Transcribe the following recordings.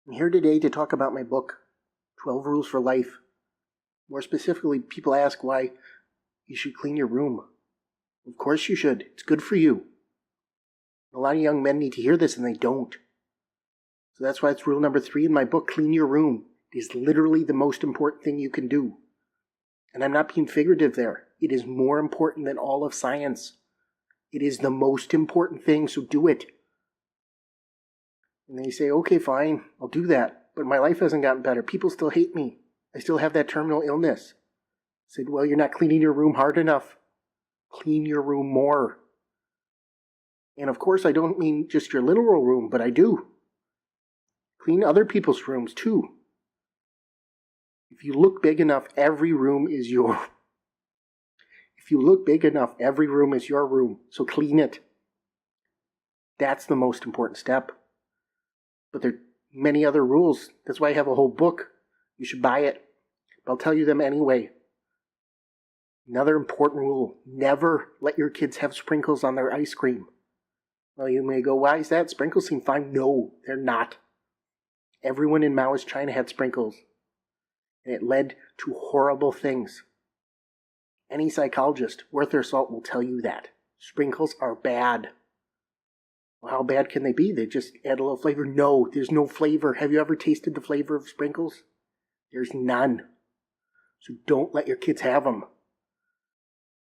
I'm here today to talk about my book, 12 Rules for Life. More specifically, people ask why you should clean your room. Of course you should. It's good for you. A lot of young men need to hear this and they don't. So that's why it's rule number 3 in my book, clean your room. It is literally the most important thing you can do. And I'm not being figurative there. It is more important than all of science. It is the most important thing, so do it. And they say, okay, fine, I'll do that. But my life hasn't gotten better. People still hate me. I still have that terminal illness. I said, well, you're not cleaning your room hard enough. Clean your room more. And of course, I don't mean just your literal room, but I do. Clean other people's rooms too. If you look big enough, every room is your. If you look big enough, every room is your room. So clean it. That's the most important step. But there are many other rules. That's why I have a whole book. You should buy it. I'll tell you them anyway. Another important rule. Never let your kids have sprinkles on their ice cream. Well, you may go, why is that? Sprinkles seem fine. No, they're not. Everyone in Maoist China had sprinkles. And it led to horrible things. Any psychologist worth their salt will tell you that. Sprinkles are bad. Well, how bad can they be? They just add a little flavor? No, there's no flavor. Have you ever tasted the flavor of sprinkles? There's none. So don't let your kids have them.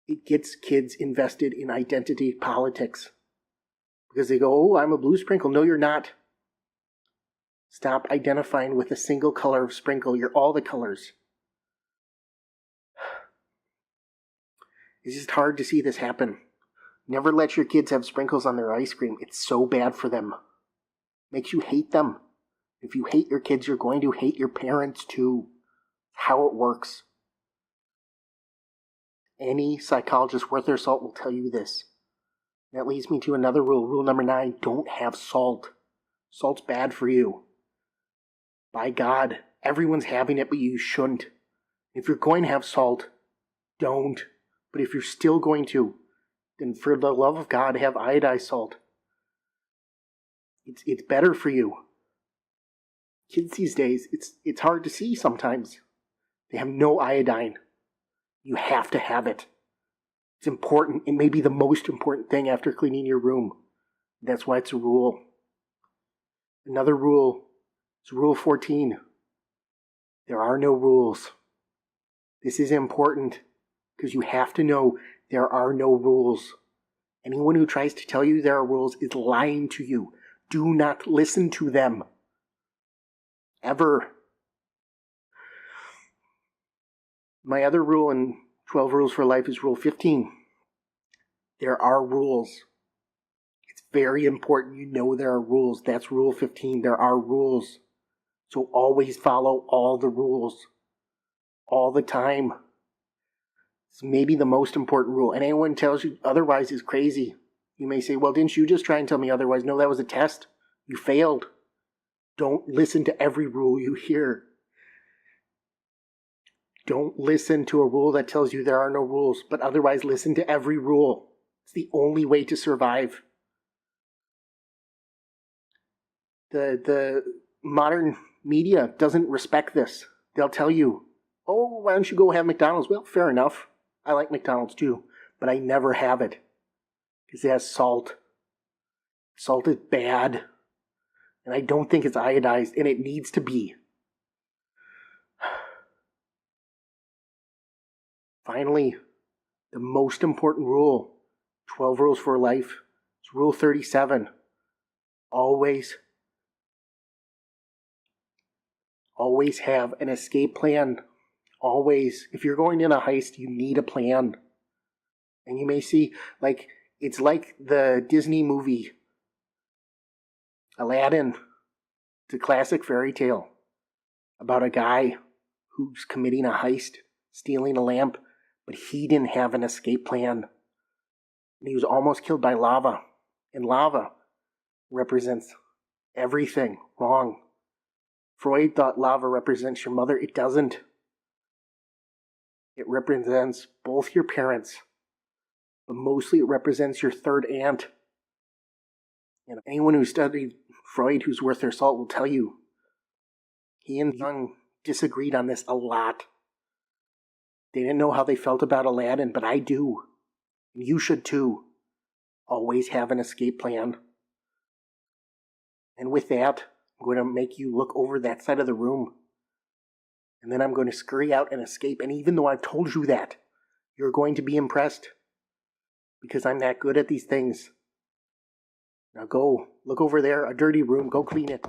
It gets kids invested in identity politics. Because they go, oh, I'm a blue sprinkle. No, you're not. Stop identifying with a single color of sprinkle. You're all the colors. It's just hard to see this happen. Never let your kids have sprinkles on their ice cream. It's so bad for them. Makes you hate them. If you hate your kids, you're going to hate your parents too. How it works. Any psychologist worth their salt will tell you this. That leads me to another rule. Rule number 9, don't have salt. Salt's bad for you. By God, everyone's having it, but you shouldn't. If you're going to have salt, don't. But if you're still going to, then for the love of God, have iodized salt. It's better for you. Kids these days, it's hard to see sometimes. They have no iodine. You have to have it. It's important. It may be the most important thing after cleaning your room. That's why it's a rule. Another rule is Rule 14. There are no rules. This is important because you have to know there are no rules. Anyone who tries to tell you there are rules is lying to you. Do not listen to them. Ever. My other rule in 12 Rules for Life is Rule 15. There are rules. It's very important you know there are rules. That's Rule 15. There are rules. So always follow all the rules. All the time. It's maybe the most important rule. And anyone tells you otherwise is crazy. You may say, well, didn't you just try and tell me otherwise? No, that was a test. You failed. Don't listen to every rule you hear. Don't listen to a rule that tells you there are no rules, but otherwise listen to every rule. It's the only way to survive. The modern media doesn't respect this. They'll tell you, oh, why don't you go have McDonald's? Well, fair enough. I like McDonald's too, but I never have it because it has salt. Salt is bad, and I don't think it's iodized, and it needs to be. Finally, the most important rule, 12 Rules for Life, is Rule 37. Always have an escape plan. Always. If you're going in a heist, you need a plan. And you may see, it's like the Disney movie, Aladdin. It's a classic fairy tale about a guy who's committing a heist, stealing a lamp, but he didn't have an escape plan. And he was almost killed by lava. And lava represents everything wrong. Freud thought lava represents your mother. It doesn't. It represents both your parents, but mostly it represents your third aunt. And anyone who studied Freud who's worth their salt will tell you He and Young disagreed on this a lot. They didn't know how they felt about Aladdin, but I do. And you should too. Always have an escape plan. And with that, I'm going to make you look over that side of the room. And then I'm going to scurry out and escape. And even though I've told you that, you're going to be impressed. Because I'm that good at these things. Now go, look over there, a dirty room, go clean it.